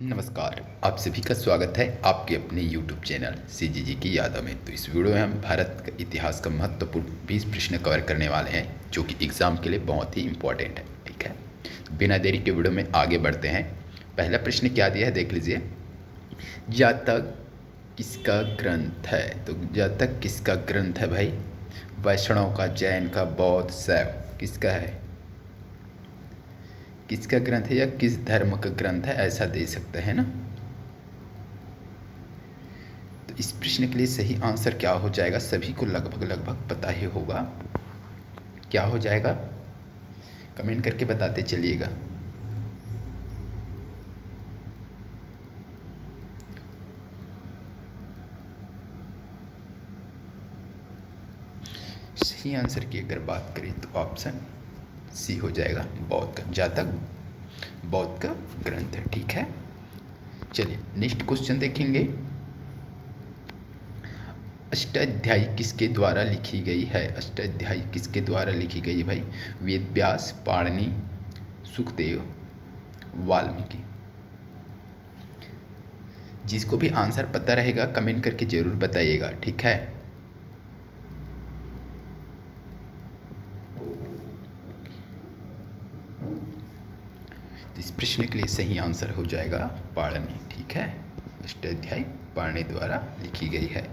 नमस्कार, आप सभी का स्वागत है आपके अपने YouTube चैनल CGG की यादों में। तो इस वीडियो में हम भारत का इतिहास का महत्वपूर्ण 20 प्रश्न कवर करने वाले हैं जो कि एग्ज़ाम के लिए बहुत ही इम्पोर्टेंट है। ठीक है, तो बिना देरी के वीडियो में आगे बढ़ते हैं। पहला प्रश्न क्या दिया है देख लीजिए। जातक किसका ग्रंथ है? तो जातक किसका ग्रंथ है भाई? वैष्णव का, जैन का, बौद्ध, शैव, किसका है? किसका ग्रंथ है या किस धर्म का ग्रंथ है, ऐसा दे सकते हैं ना। तो इस प्रश्न के लिए सही आंसर क्या हो जाएगा? सभी को लगभग पता ही होगा। क्या हो जाएगा? कमेंट करके बताते चलिएगा। सही आंसर की अगर बात करें तो ऑप्शन सी हो जाएगा, बौद्ध का। जातक बौद्ध का ग्रंथ है। ठीक है, चलिए नेक्स्ट क्वेश्चन देखेंगे। अष्टाध्यायी किसके द्वारा लिखी गई है? अष्टाध्यायी किसके द्वारा लिखी गई भाई? वेद व्यास, पाणिनि, सुखदेव, वाल्मीकि। जिसको भी आंसर पता रहेगा कमेंट करके जरूर बताइएगा। ठीक है, इस प्रश्न के लिए सही आंसर हो जाएगा पाणिनि। ठीक है, अष्टाध्यायी पाणिनि द्वारा लिखी गई है।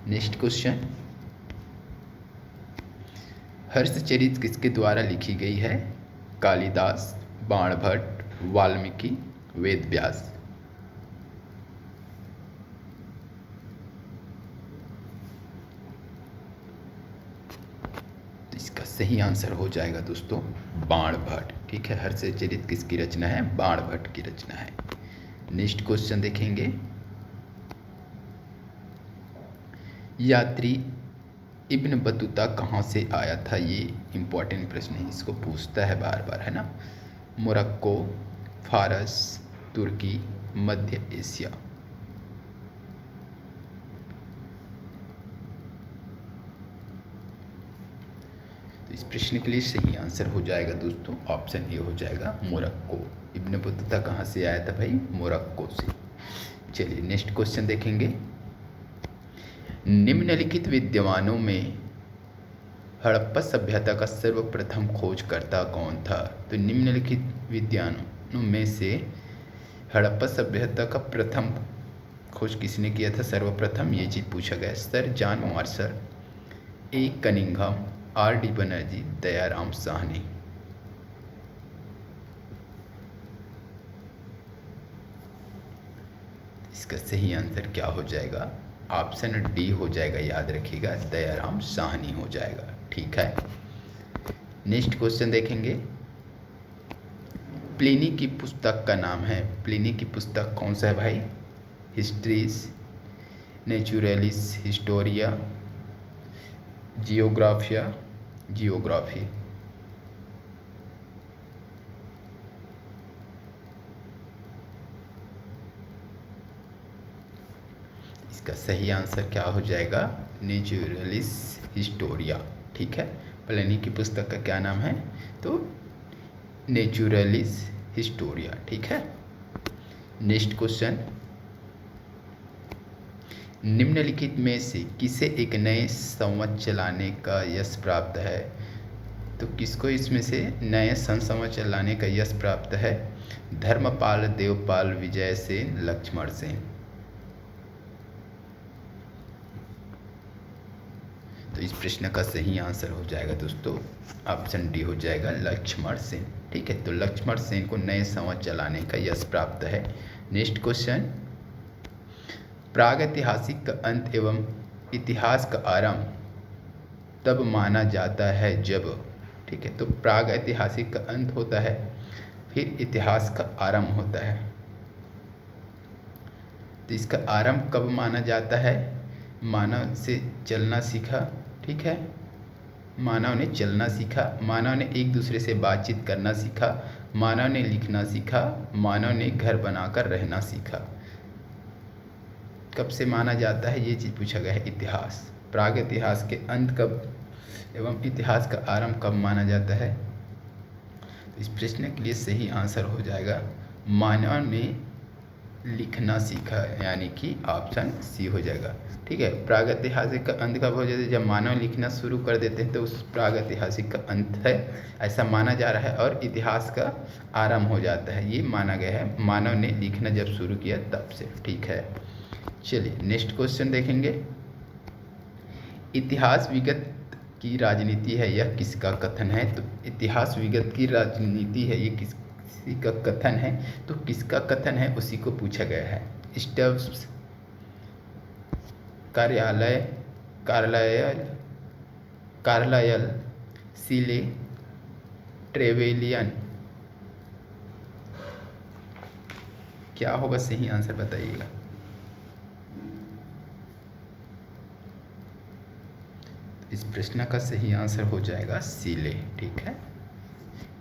नेक्स्ट क्वेश्चन, हर्षचरित किसके द्वारा लिखी गई है? कालिदास, बाणभट्ट, वाल्मीकि, वेद व्यास। तो इसका सही आंसर हो जाएगा दोस्तों बाणभट्ट। ठीक है, हर्षचरित किसकी रचना है? बाणभट्ट की रचना है। नेक्स्ट क्वेश्चन देखेंगे। यात्री इब्न बतूता कहाँ से आया था? ये इम्पोर्टेंट प्रश्न है, इसको पूछता है बार बार, है ना। मोरक्को, फारस, तुर्की, मध्य एशिया। तो इस प्रश्न के लिए सही आंसर हो जाएगा दोस्तों ऑप्शन ए हो जाएगा, मोरक्को। इब्न बतूता कहाँ से आया था भाई? मोरक्को से। चलिए नेक्स्ट क्वेश्चन देखेंगे। निम्नलिखित विद्वानों में हड़प्पा सभ्यता का सर्वप्रथम खोजकर्ता कौन था? तो निम्नलिखित विद्वानों में से हड़प्पा सभ्यता का प्रथम खोज किसने किया था सर्वप्रथम? ये चीज पूछा गया। Sir John Marshall, A Cunningham, R D Banerjee, Dayaram Sahni. इसका सही आंसर क्या हो जाएगा? ऑप्शन डी हो जाएगा, याद रखिएगा, दयाराम साहनी हो जाएगा। ठीक है, नेक्स्ट क्वेश्चन देखेंगे। प्लिनी की पुस्तक का नाम है? प्लिनी की पुस्तक कौन सा है भाई? Histories, Naturalis, Historia, Geographia, geography. इसका सही आंसर क्या हो जाएगा? Naturalis Historia. ठीक है, प्लिनी की पुस्तक का क्या नाम है? तो नेचुरलिस हिस्टोरिया। ठीक है, नेक्स्ट क्वेश्चन। निम्नलिखित में से किसे एक नए संवत चलाने का यश प्राप्त है? तो किसको इसमें से नए संवत चलाने का यश प्राप्त है? धर्मपाल, देवपाल, विजय सेन, लक्ष्मण सेन। तो इस प्रश्न का सही आंसर हो जाएगा दोस्तों ऑप्शन डी हो जाएगा, लक्ष्मण सेन। ठीक है, तो लक्ष्मण सेन को नए संवत चलाने का यश प्राप्त है। नेक्स्ट क्वेश्चन, प्रागैतिहासिक का अंत एवं इतिहास का आरंभ तब माना जाता है जब। ठीक है, तो प्रागैतिहासिक का अंत होता है, फिर इतिहास का आरंभ होता है। तो इसका आरंभ कब माना जाता है? मानव से चलना सीखा। ठीक है, मानव ने चलना सीखा, मानव ने एक दूसरे से बातचीत करना सीखा, मानव ने लिखना सीखा, मानव ने घर बनाकर रहना सीखा। कब से माना जाता है ये चीज़ पूछा गया है, इतिहास। प्राग इतिहास के अंत कब एवं इतिहास का आरंभ कब माना जाता है? तो इस प्रश्न के लिए सही आंसर हो जाएगा, मानव ने लिखना सीखा, यानी कि ऑप्शन सी हो जाएगा। ठीक है, प्रागैतिहासिक का अंत कब हो जाता है? जब मानव लिखना शुरू कर देते हैं तो उस प्रागैतिहासिक का अंत है, ऐसा माना जा रहा है। और इतिहास का आरंभ हो जाता है, ये माना गया है, मानव ने लिखना जब शुरू किया तब से। ठीक है, चलिए नेक्स्ट क्वेश्चन देखेंगे। इतिहास विगत की राजनीति है, यह किसका कथन है? तो इतिहास विगत की राजनीति है, ये किसी का कथन है, तो किसका कथन है उसी को पूछा गया है। स्टब्स, कार्यालय, कार्लायल, सीले, ट्रेवेलियन, क्या होगा सही आंसर बताइएगा। इस प्रश्न का सही आंसर हो जाएगा सीले। ठीक है,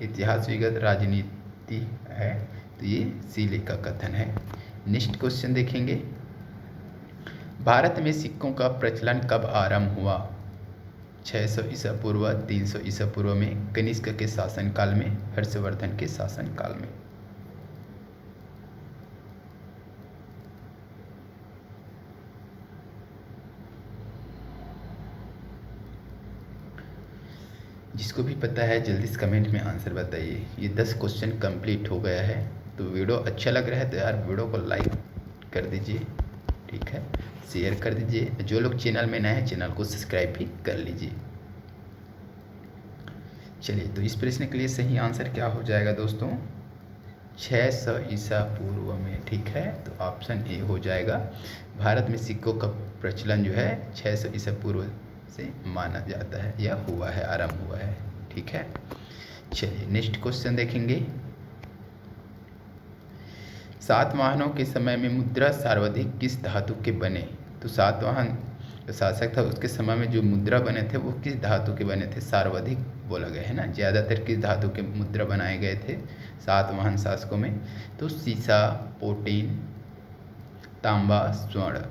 इतिहास विगत राजनीति है तो ये सीले का कथन है। नेक्स्ट क्वेश्चन देखेंगे। भारत में सिक्कों का प्रचलन कब आरंभ हुआ? 600 ईसा पूर्व, 300 ईसा पूर्व में, कनिष्क के शासनकाल में, हर्षवर्धन के शासनकाल में। जिसको भी पता है जल्दी से कमेंट में आंसर बताइए। ये 10 क्वेश्चन कंप्लीट हो गया है। तो वीडियो अच्छा लग रहा है तो यार वीडियो को लाइक कर दीजिए, ठीक है, शेयर कर दीजिए। जो लोग चैनल में नए हैं चैनल को सब्सक्राइब भी कर लीजिए। चलिए, तो इस प्रश्न के लिए सही आंसर क्या हो जाएगा दोस्तों? 600 ईसा पूर्व में। ठीक है, तो ऑप्शन ए हो जाएगा। भारत में सिक्कों का प्रचलन जो है 600 ईसा पूर्व से माना जाता है या हुआ है, आरंभ हुआ है। ठीक है, चलिए नेक्स्ट क्वेश्चन देखेंगे। सातवाहनों के समय में मुद्रा सर्वाधिक किस धातु के बने? तो सातवाहन जो शासक था उसके समय में जो मुद्रा बने थे वो किस धातु के बने थे? सर्वाधिक बोला गया है ना, ज़्यादातर किस धातु के मुद्रा बनाए गए थे सातवाहन शासकों में? तो सीसा, पोटीन, तांबा, स्वर्ण।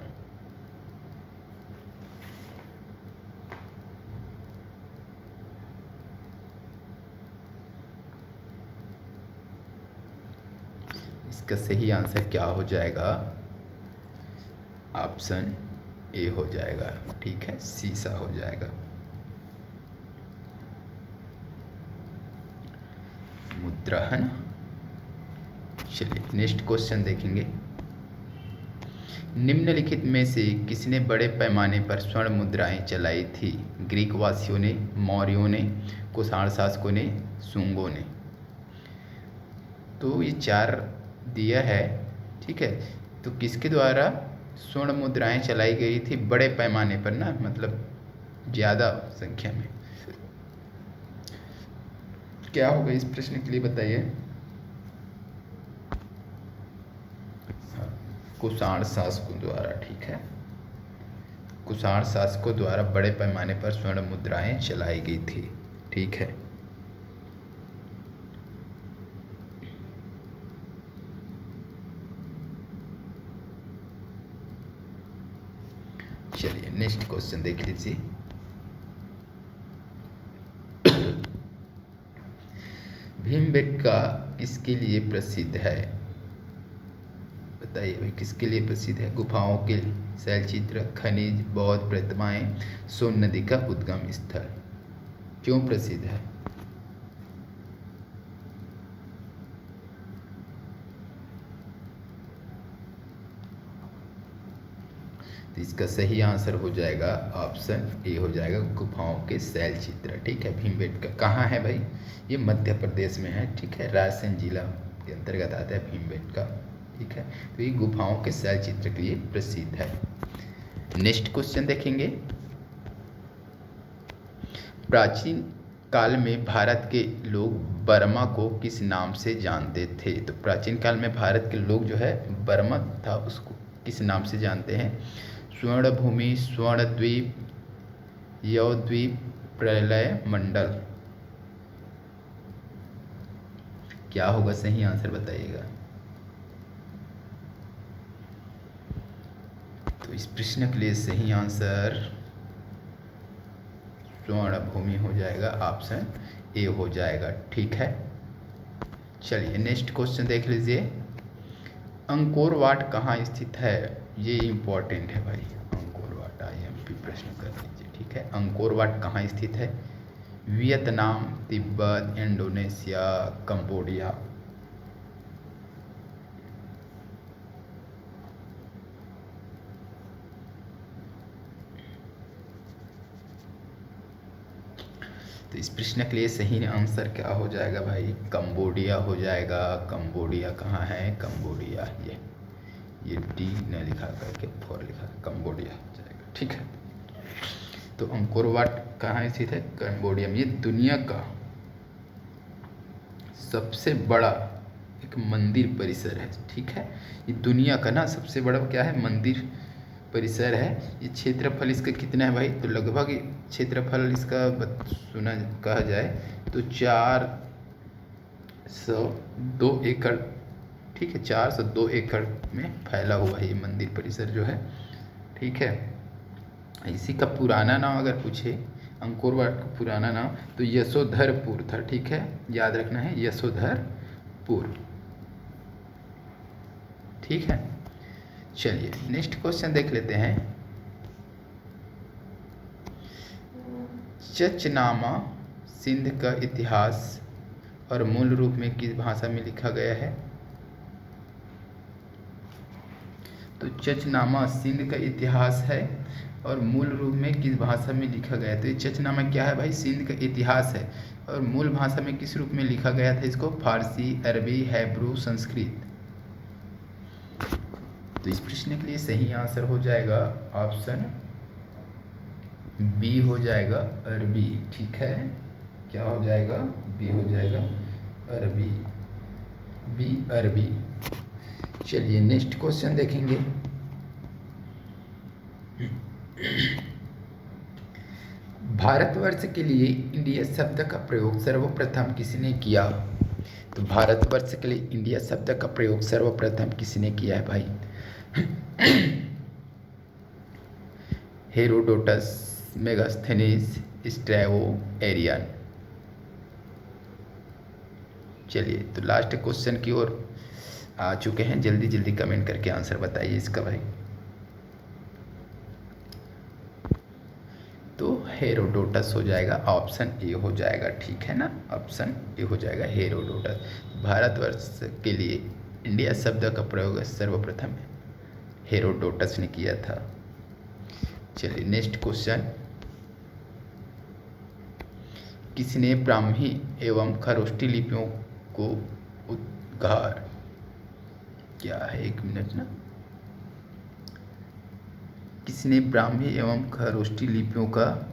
इसका सही आंसर क्या हो जाएगा? ऑप्शन ए हो जाएगा। ठीक है, सीसा हो जाएगा। मुद्रा है ना। चलिए नेक्स्ट क्वेश्चन देखेंगे। निम्नलिखित में से किसने बड़े पैमाने पर स्वर्ण मुद्राएं चलाई थी? ग्रीक वासियों ने, मौर्यों ने, कुषाण शासकों ने, शुंगों ने। तो ये 4 दिया है। ठीक है, तो किसके द्वारा स्वर्ण मुद्राएं चलाई गई थी बड़े पैमाने पर ना, मतलब ज़्यादा संख्या में? क्या होगा इस प्रश्न के लिए बताइए। कुषाण शासकों द्वारा। ठीक है, कुषाण शासकों द्वारा बड़े पैमाने पर स्वर्ण मुद्राएं चलाई गई थी। ठीक है, चलिए नेक्स्ट क्वेश्चन देख लीजिए। भीमबेटका किसके लिए प्रसिद्ध है? बताइए भाई, किसके लिए प्रसिद्ध है? गुफाओं के शैलचित्र, खनिज, बौद्ध प्रतिमाएं, सोन नदी का उद्गम स्थल। क्यों प्रसिद्ध है? तो इसका सही आंसर हो जाएगा ऑप्शन ए हो जाएगा, गुफाओं के शैल चित्र। ठीक है, भीमबेटका कहाँ है भाई? ये मध्य प्रदेश में है। ठीक है, रायसेन जिला के अंतर्गत आता है भीमबेटका। ठीक है, तो ये गुफाओं के शैल चित्र के लिए प्रसिद्ध है। नेक्स्ट क्वेश्चन देखेंगे। प्राचीन काल में भारत के लोग बर्मा को किस नाम से जानते थे? तो प्राचीन काल में भारत के लोग जो है बर्मा था उसको किस नाम से जानते हैं? स्वर्ण भूमि, स्वर्ण द्वीप, यवद्वीप, प्रलय मंडल। क्या होगा सही आंसर बताइएगा। तो इस प्रश्न के लिए सही आंसर स्वर्ण भूमि हो जाएगा, ऑप्शन ए हो जाएगा। ठीक है, चलिए नेक्स्ट क्वेश्चन देख लीजिए। अंकोर वाट कहाँ स्थित है? ये इम्पोर्टेंट है भाई। अंकोर वाट IMP प्रश्न कर लीजिए, ठीक है। अंकोर वाट कहाँ स्थित है? Vietnam, Tibet, Indonesia, Cambodia. तो इस प्रश्न के लिए सही आंसर क्या हो जाएगा भाई? कंबोडिया हो जाएगा। कंबोडिया कहाँ है? कंबोडिया ये डी ने लिखा करके 4 लिखा, कंबोडिया हो जाएगा, ठीक है। तो अंकोर वाट कहाँ स्थित है? कंबोडिया में। ये दुनिया का सबसे बड़ा एक मंदिर परिसर है, ठीक है। ये दुनिया का ना सबसे बड़ा क्या है? मंदिर परिसर है। ये क्षेत्रफल इसका कितना है भाई? तो लगभग क्षेत्रफल इसका सुना कहा जाए तो 402 एकड़, ठीक है। 402 एकड़ में फैला हुआ है ये मंदिर परिसर जो है, ठीक है। इसी का पुराना नाम अगर पूछे, अंकोर वाट का पुराना नाम तो यशोधरपुर था, ठीक है। याद रखना है, यशोधरपुर, ठीक है। चलिए नेक्स्ट क्वेश्चन देख लेते हैं। चचनामा सिंध का इतिहास और मूल रूप में किस भाषा में लिखा गया है? तो चचनामा सिंध का इतिहास है और मूल रूप में किस भाषा में लिखा गया है? तो ये चचनामा क्या है भाई? सिंध का इतिहास है और मूल भाषा में किस रूप में लिखा गया था इसको? फारसी, अरबी, हिब्रू, संस्कृत। तो इस प्रश्न के लिए सही आंसर हो जाएगा ऑप्शन बी हो जाएगा, अरबी, ठीक है। क्या हो जाएगा? बी हो जाएगा, अरबी, बी अरबी। चलिए नेक्स्ट क्वेश्चन देखेंगे। भारतवर्ष के लिए इंडिया शब्द का प्रयोग सर्वप्रथम किसने किया? तो भारतवर्ष के लिए इंडिया शब्द का प्रयोग सर्वप्रथम किसने किया है भाई? Herodotus, Megasthenes, Strabo, Arrian. चलिए तो लास्ट क्वेश्चन की ओर आ चुके हैं। जल्दी जल्दी कमेंट करके आंसर बताइए इसका भाई। तो हेरोडोटस हो जाएगा, ऑप्शन ए हो जाएगा, ठीक है ना। ऑप्शन ए हो जाएगा हेरोडोटस। भारतवर्ष के लिए इंडिया शब्द का प्रयोग सर्वप्रथम हेरोडोटस ने किया था। चलिए नेक्स्ट क्वेश्चन। किसने ब्राह्मी एवं खरोष्टी लिपियों को उद्धार क्या है? 1 मिनट ना। किसने ब्राह्मी एवं खरोष्टी लिपियों का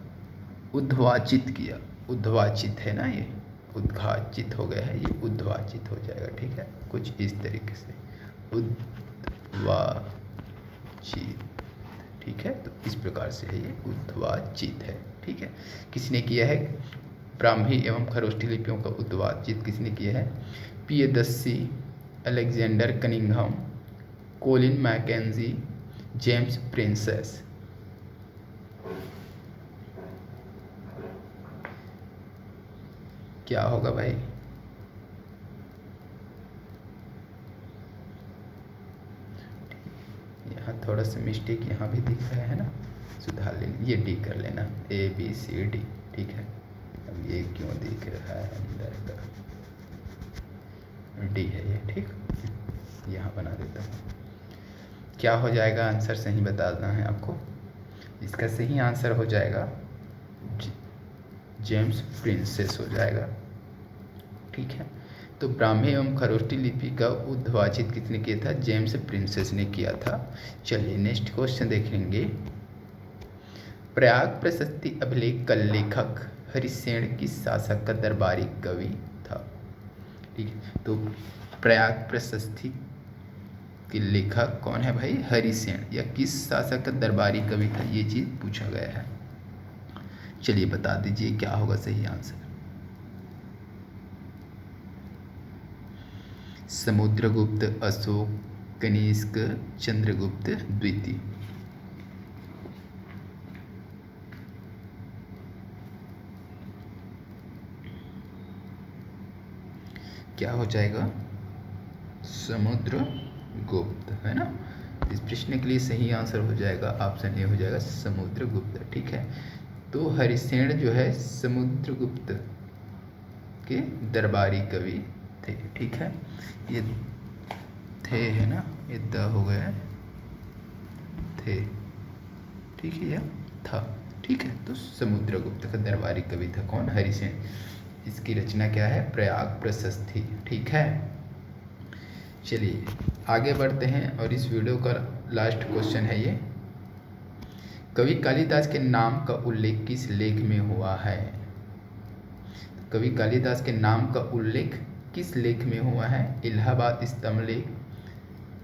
उद्वाचित किया? उद्वाचित है ना, ये उद्घाचित हो गया है, ये उद्वाचित हो जाएगा, ठीक है। कुछ इस तरीके से उद्वाचित, ठीक है। तो इस प्रकार से है, ये उद्वाचित है, ठीक है। किसने किया है? ब्राह्मी एवं खरोष्टी लिपियों का उद्वाचित किसने किया है? Piyadassi, Alexander Cunningham, Colin Mackenzie, James Prinsep. क्या होगा भाई? यहाँ थोड़ा सा मिस्टेक यहाँ भी दिख रहा है ना, सुधार लेना। ये डी कर लेना, ABCD, ठीक है। अब ये क्यों दिख रहा है अंदर का? डी है ये, ठीक। यहाँ बना देता हूँ। क्या हो जाएगा आंसर? सही बताना है आपको। इसका सही आंसर हो जाएगा जेम्स प्रिंसेस हो जाएगा, ठीक है। तो ब्राह्मी एवं खरोष्टी लिपि का उद्वाचित किसने किया था? जेम्स प्रिंसेस ने किया था। चलिए नेक्स्ट क्वेश्चन देखेंगे। प्रयाग प्रशस्ति अभिलेख का लेखक हरिसेन किस शासक का दरबारी कवि था? ठीक है। तो प्रयाग प्रशस्ति के लेखक कौन है भाई? हरिसेन। या किस शासक का दरबारी कवि था, ये चीज पूछा गया है। चलिए बता दीजिए क्या होगा सही आंसर। समुद्रगुप्त, अशोक, कनिष्क, चंद्रगुप्त द्वितीय। क्या हो जाएगा? समुद्रगुप्त गुप्त, है ना। इस प्रश्न के लिए सही आंसर हो जाएगा ऑप्शन ए हो जाएगा समुद्रगुप्त, ठीक है। तो हरिसेन जो है समुद्रगुप्त के दरबारी कवि थे, ठीक है। ये थे है ना, ये द हो गया, थे, ठीक है, या था, ठीक है। तो समुद्रगुप्त का दरबारी कवि था कौन? हरिसेन। इसकी रचना क्या है? प्रयाग प्रशस्ति, ठीक है। चलिए आगे बढ़ते हैं और इस वीडियो का लास्ट क्वेश्चन है ये, कवि कालिदास के नाम का उल्लेख किस लेख में हुआ है? कवि कालिदास के नाम का उल्लेख किस लेख में हुआ है? इलाहाबाद स्तंभ लेख,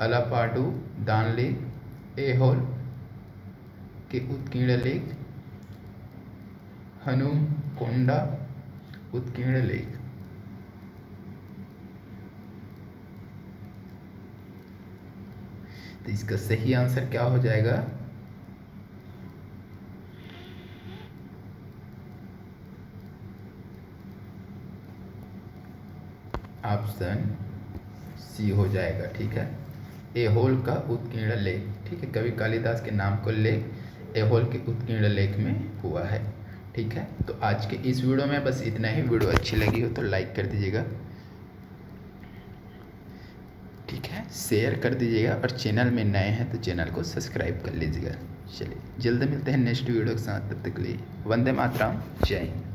अलापाडू दान लेख, ऐहोल के उत्कीर्ण लेख, हनुमकोंडा उत्कीर्ण लेख। तो इसका सही आंसर क्या हो जाएगा? ऑप्शन सी हो जाएगा, ठीक है। ऐहोल का उत्कीर्ण लेख, ठीक है। कवि कालिदास के नाम को लेख ऐहोल के उत्कीर्ण लेख में हुआ है, ठीक है। तो आज के इस वीडियो में बस इतना ही। वीडियो अच्छी लगी हो तो लाइक कर दीजिएगा, ठीक है, शेयर कर दीजिएगा और चैनल में नए हैं तो चैनल को सब्सक्राइब कर लीजिएगा। चलिए जल्द मिलते हैं नेक्स्ट वीडियो के साथ, तब तक के लिए वंदे मातरम, जय हिंद।